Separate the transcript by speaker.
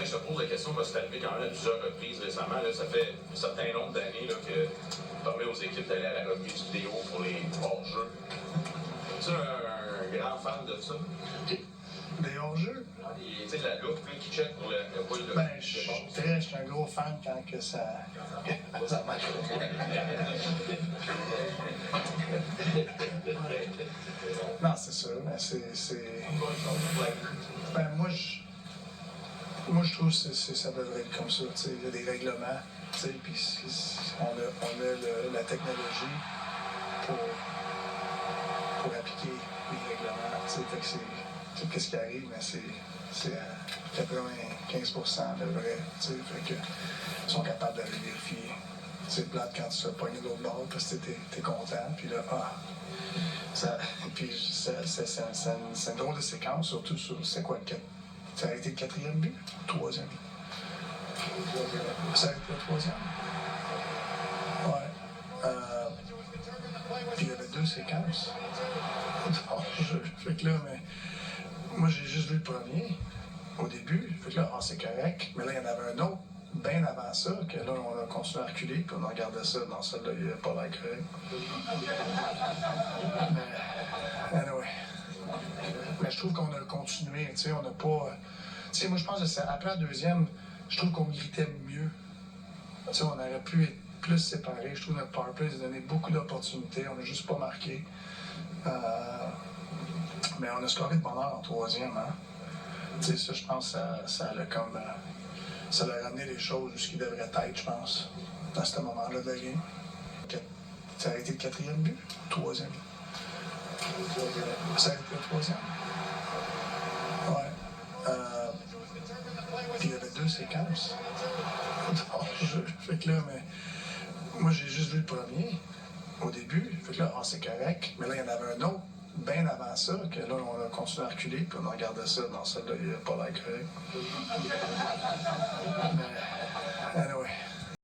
Speaker 1: je te pose la question parce que c'est arrivé quand même à plusieurs reprises récemment. Là, ça fait un certain nombre d'années que tu permets aux équipes d'aller à la reprise vidéo pour les hors-jeux. Es-tu un grand fan de ça?
Speaker 2: Des hors-jeux?
Speaker 1: Tu sais, la loupe qui check pour le boule de
Speaker 2: Ben, je suis un gros fan quand que ça marche. Non, c'est sûr, mais c'est... Ben, moi, je trouve que ça devrait être comme ça. Il y a des règlements, puis on a la technologie pour appliquer les règlements. Fait que qu'est-ce qui arrive, mais c'est à 95% de vrai. Fait que ils sont capables d'aller vérifier. C'est plate quand tu te pognes de l'autre bord parce que t'es content, puis là, c'est une drôle de séquence, surtout sur, c'est quoi, ça a été le 4e but? Le 3e? Ça a été le 3e? Ouais. Puis il y avait 2 séquences. Fait que là, mais moi j'ai juste vu le premier au début. Fait que là, c'est correct. Mais là, il y en avait un autre bien avant ça, que là, on a continué à reculer, puis on regardait ça. Dans celle-là, il n'y avait pas l'air correct. Mais, anyway. Mais je trouve qu'on a continué, tu sais, on n'a pas... Tu sais, moi, je pense que après la deuxième, je trouve qu'on méritait mieux. Tu sais, on aurait pu être plus séparés. Je trouve que notre powerplay nous a donné beaucoup d'opportunités. On n'a juste pas marqué. Mais on a scoré de bonheur en 3e, hein. Tu sais, ça, je pense que ça a comme... ça a ramené les choses où ce qui devrait être, je pense, dans ce moment-là de la game. Ça a été le 4e but? 3e? Ça a été le 3e? Ouais. Puis il y avait 2 séquences. Fait que là, mais moi, j'ai juste vu le premier au début. Fait que là, c'est correct. Mais là, il y en avait un autre bien avant ça, que là, on a continué à reculer, puis on regardait ça. Dans celle-là, il n'y a pas l'air correct. Mais, anyway.